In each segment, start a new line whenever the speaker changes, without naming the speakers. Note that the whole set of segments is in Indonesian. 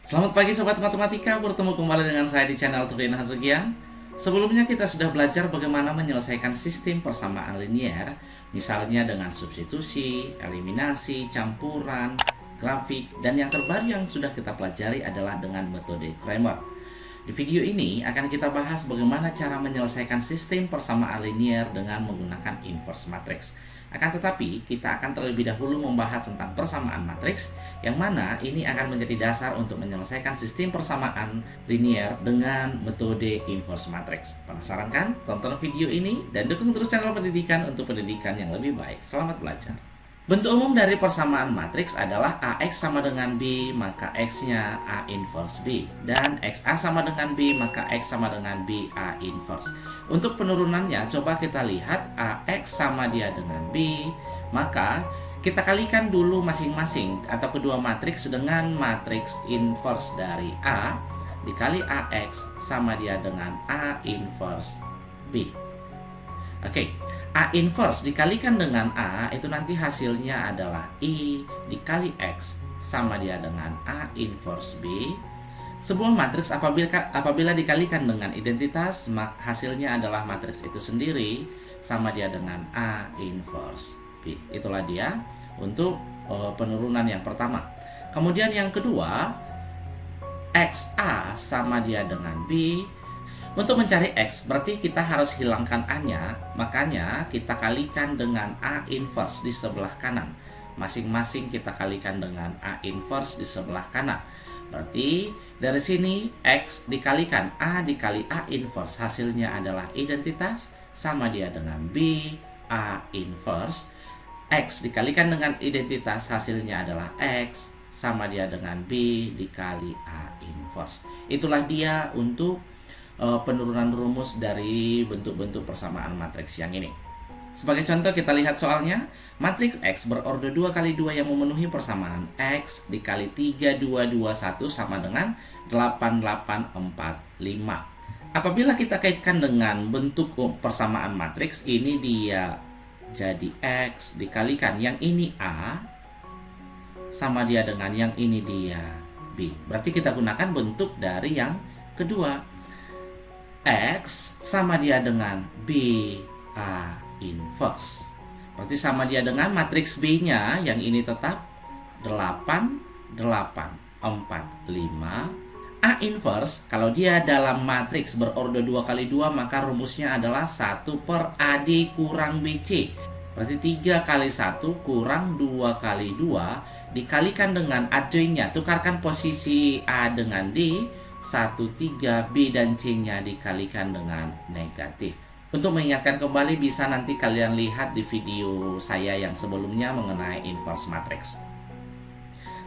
Selamat pagi Sobat Matematika, bertemu kembali dengan saya di channel Turin Hasugian. Sebelumnya kita sudah belajar bagaimana menyelesaikan sistem persamaan linier, misalnya dengan substitusi, eliminasi, campuran, grafik, dan yang terbaru yang sudah kita pelajari adalah dengan metode Cramer. Di video ini akan kita bahas bagaimana cara menyelesaikan sistem persamaan linier dengan menggunakan inverse matrix. Akan tetapi, kita akan terlebih dahulu membahas tentang persamaan matriks, yang mana ini akan menjadi dasar untuk menyelesaikan sistem persamaan linier dengan metode inverse matrix. Penasaran kan? Tonton video ini dan dukung terus channel pendidikan untuk pendidikan yang lebih baik. Selamat belajar. Bentuk umum dari persamaan matriks adalah AX sama dengan B, maka X-nya A inverse B. Dan XA sama dengan B, maka X sama dengan B A inverse. Untuk penurunannya, coba kita lihat AX sama dia dengan B, maka kita kalikan dulu masing-masing atau kedua matriks dengan matriks inverse dari A dikali AX sama dia dengan A inverse B. Oke, A inverse dikalikan dengan A itu nanti hasilnya adalah I dikali X sama dia dengan A inverse B. Sebuah matriks apabila dikalikan dengan identitas, hasilnya adalah matriks itu sendiri sama dia dengan A inverse B. Itulah dia untuk penurunan yang pertama. Kemudian yang kedua, XA sama dia dengan B. Untuk mencari X berarti kita harus hilangkan A-nya, makanya kita kalikan dengan A inverse di sebelah kanan. Masing-masing kita kalikan dengan A inverse di sebelah kanan. Berarti dari sini X dikalikan A dikali A inverse, hasilnya adalah identitas sama dia dengan B A inverse. X dikalikan dengan identitas, hasilnya adalah X sama dia dengan B dikali A inverse. Itulah dia untuk penurunan rumus dari bentuk-bentuk persamaan matriks yang ini. Sebagai contoh kita lihat soalnya, matriks X berorder 2 kali 2 yang memenuhi persamaan X dikali 3, 2, 2, 1 sama dengan 8, 8, 4, 5. Apabila kita kaitkan dengan bentuk persamaan matriks, ini dia jadi X dikalikan yang ini A sama dia dengan yang ini dia B. Berarti kita gunakan bentuk dari yang kedua. X sama dia dengan B A inverse. Berarti sama dia dengan matriks B-nya yang ini tetap 8, 8, 4, 5. A inverse kalau dia dalam matriks berorder 2 kali 2 maka rumusnya adalah 1 per AD kurang BC. Berarti 3 kali 1 kurang 2 kali 2 dikalikan dengan adjoinnya. Tukarkan posisi A dengan D. 1, 3, B dan C-nya dikalikan dengan negatif. Untuk mengingatkan kembali, bisa nanti kalian lihat di video saya yang sebelumnya mengenai inverse matrix.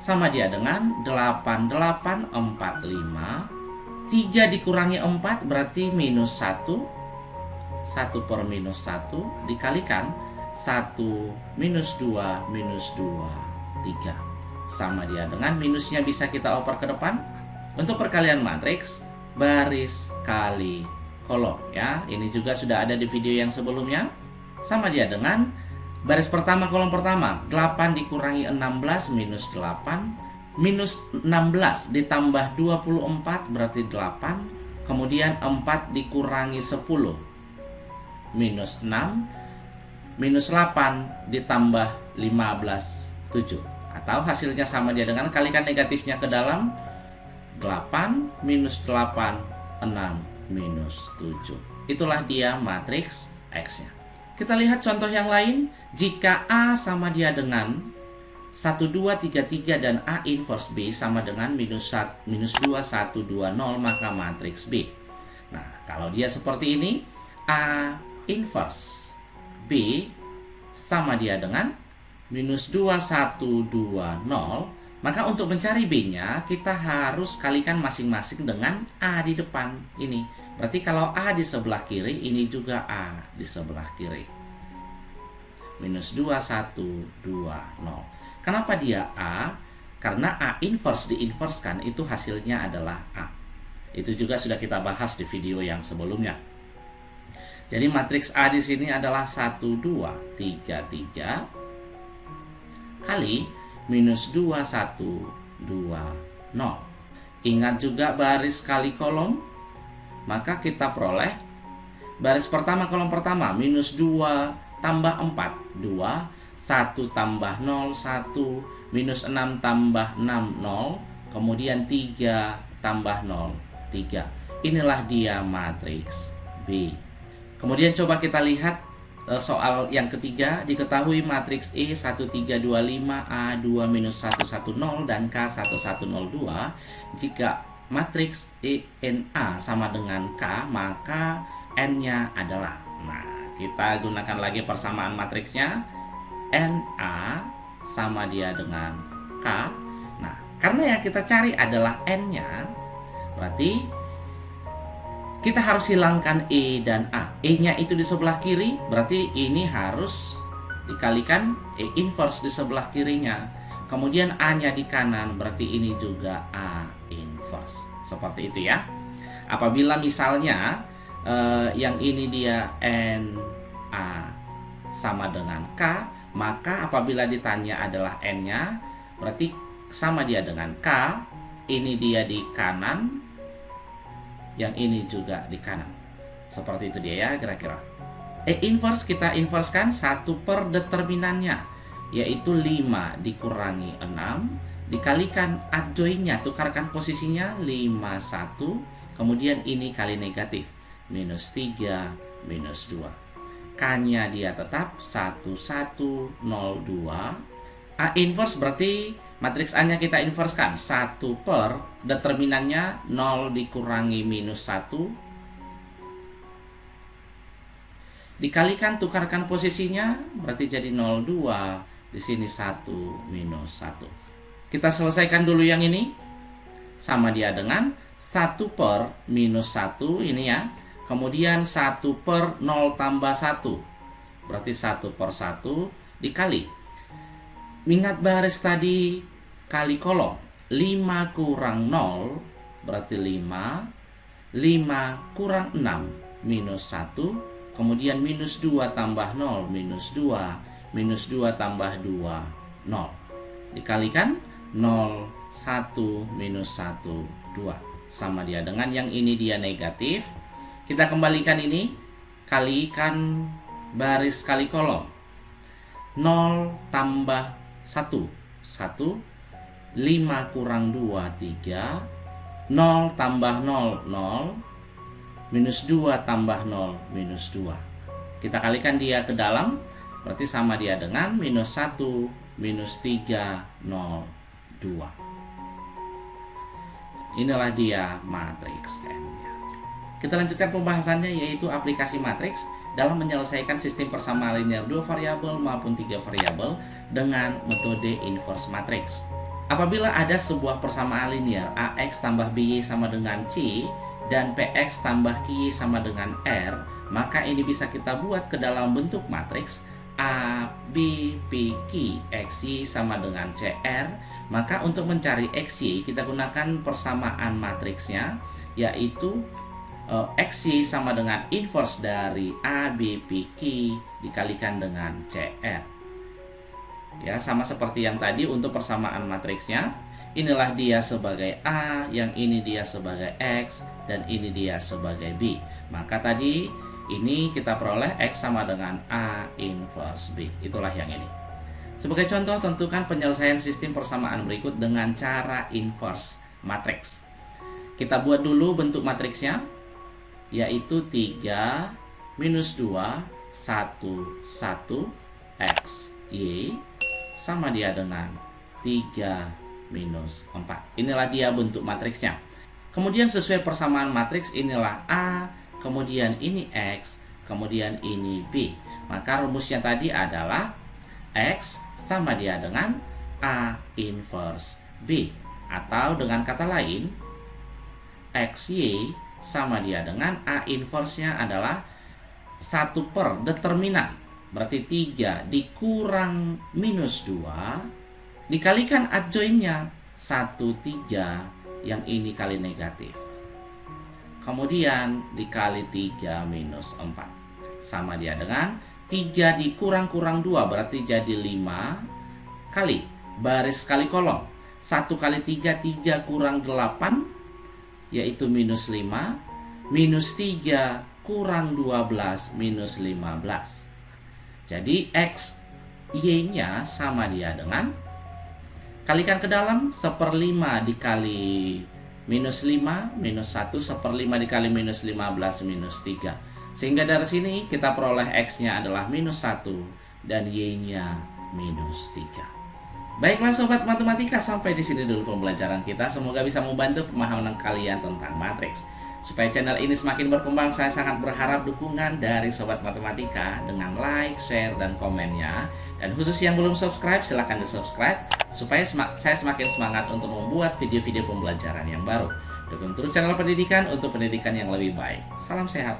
Sama dia dengan 8, 8, 4, 5. 3 dikurangi 4 berarti minus 1. 1 per minus 1 dikalikan 1 minus 2 minus 2, 3. Sama dia dengan minusnya bisa kita oper ke depan. Untuk perkalian matriks, baris kali kolom ya. Ini juga sudah ada di video yang sebelumnya. Sama dia dengan baris pertama kolom pertama, 8 dikurangi 16 minus 8. Minus 16 ditambah 24 berarti 8. Kemudian 4 dikurangi 10 minus 6. Minus 8 ditambah 15, 7. Atau hasilnya sama dia dengan kalikan negatifnya ke dalam. 8 minus 8, 6 minus 7. Itulah dia matriks X-nya. Kita lihat contoh yang lain. Jika A sama dia dengan 1, 2, 3, 3 dan A inverse B sama dengan minus 2, 1, 2, 0, maka matriks B. Nah, kalau dia seperti ini, A inverse B sama dia dengan minus 2, 1, 2, 0. Maka untuk mencari B-nya, kita harus kalikan masing-masing dengan A di depan ini. Berarti kalau A di sebelah kiri, ini juga A di sebelah kiri. Minus 2, 1, 2, 0. Kenapa dia A? Karena A inverse diinverskan, itu hasilnya adalah A. Itu juga sudah kita bahas di video yang sebelumnya. Jadi matriks A di sini adalah 1, 2, 3, 3 kali minus 2, 1, 2, 0. Ingat juga baris kali kolom. Maka kita peroleh baris pertama kolom pertama minus 2 tambah 4 2, 1 tambah 0 1, minus 6 tambah 6 0, kemudian 3 tambah 0 3. Inilah dia matriks B. Kemudian coba kita lihat soal yang ketiga. Diketahui matriks E 1325, A 2 minus 110 dan K 1102. Jika matriks ENA sama dengan K, maka N-nya adalah. Nah, kita gunakan lagi persamaan matriksnya. NA sama dia dengan K. Nah, karena yang kita cari adalah N-nya, berarti kita harus hilangkan E dan A. E-nya itu di sebelah kiri, berarti ini harus dikalikan E inverse di sebelah kirinya. Kemudian A-nya di kanan, berarti ini juga A inverse. Seperti itu ya. Apabila misalnya yang ini dia NA sama dengan K, maka apabila ditanya adalah N-nya, berarti sama dia dengan K. Ini dia di kanan, yang ini juga di kanan. Seperti itu dia ya kira-kira. E inverse kita inversekan 1 per determinannya, yaitu 5 dikurangi 6, dikalikan adjoinnya, tukarkan posisinya 5 1, kemudian ini kali negatif minus 3 minus 2. K-nya dia tetap 1102. A inverse berarti matriks A-nya kita inversekan 1 per determinannya 0 dikurangi minus 1, dikalikan tukarkan posisinya, berarti jadi 02. Di sini 1 minus 1. Kita selesaikan dulu yang ini. Sama dia dengan 1 per minus 1 ini ya. Kemudian 1 per 0 tambah 1. Berarti 1 per 1 dikali. Ingat baris tadi kali kolom. 5 kurang 0 berarti 5. 5 kurang 6 minus 1. Kemudian minus 2 tambah 0 minus 2. Minus 2 tambah 2 0. Dikalikan 0 1 minus 1 2. Sama dia dengan yang ini dia negatif. Kita kembalikan ini, kalikan baris kali kolom. 0 tambah 1 1. 5 kurang 2 3. 0 tambah 0 0. Minus 2 tambah 0 minus 2. Kita kalikan dia ke dalam, berarti sama dia dengan minus 1 minus 3 0 2. Inilah dia matriks N-nya. Kita lanjutkan pembahasannya, yaitu aplikasi matriks dalam menyelesaikan sistem persamaan linear 2 variabel maupun 3 variabel dengan metode inverse matrix. Apabila ada sebuah persamaan linear AX tambah BY sama dengan C dan PX tambah QY sama dengan R, maka ini bisa kita buat ke dalam bentuk matriks A, B, P, Q, X, Y sama dengan CR. Maka untuk mencari X, Y kita gunakan persamaan matriksnya, yaitu X, Y sama dengan inverse dari A, B, P, Q dikalikan dengan CR. Ya, sama seperti yang tadi untuk persamaan matriksnya. Inilah dia sebagai A, yang ini dia sebagai X, dan ini dia sebagai B. Maka tadi ini kita peroleh X sama dengan A inverse B. Itulah yang ini. Sebagai contoh, tentukan penyelesaian sistem persamaan berikut dengan cara inverse matriks. Kita buat dulu bentuk matriksnya, yaitu 3 minus 2 1 1 X Y sama dia dengan 3 minus 4. Inilah dia bentuk matriksnya. Kemudian sesuai persamaan matriks, inilah A, kemudian ini X, kemudian ini B. Maka rumusnya tadi adalah X sama dia dengan A inverse B. Atau dengan kata lain, XY sama dia dengan A inverse-nya adalah 1 per determinan. Berarti 3 dikurang minus 2 dikalikan adjoinnya 1 3, yang ini kali negatif. Kemudian dikali 3 minus 4 sama dia dengan 3 dikurang-kurang 2 berarti jadi 5 kali baris kali kolom. 1 kali 3, 3 kurang 8, yaitu minus 5. Minus 3 kurang 12, minus 15. Jadi X, Y-nya sama dia dengan, kalikan ke dalam, 1/5 dikali minus 5, minus 1, 1/5 dikali minus 15, minus 3. Sehingga dari sini kita peroleh X-nya adalah minus 1 dan Y-nya minus 3. Baiklah sobat matematika, sampai di sini dulu pembelajaran kita. Semoga bisa membantu pemahaman kalian tentang matriks. Supaya channel ini semakin berkembang, saya sangat berharap dukungan dari sobat matematika dengan like, share, dan komennya. Dan khusus yang belum subscribe, silahkan di-subscribe supaya saya semakin semangat untuk membuat video-video pembelajaran yang baru. Dukung terus channel pendidikan untuk pendidikan yang lebih baik. Salam sehat.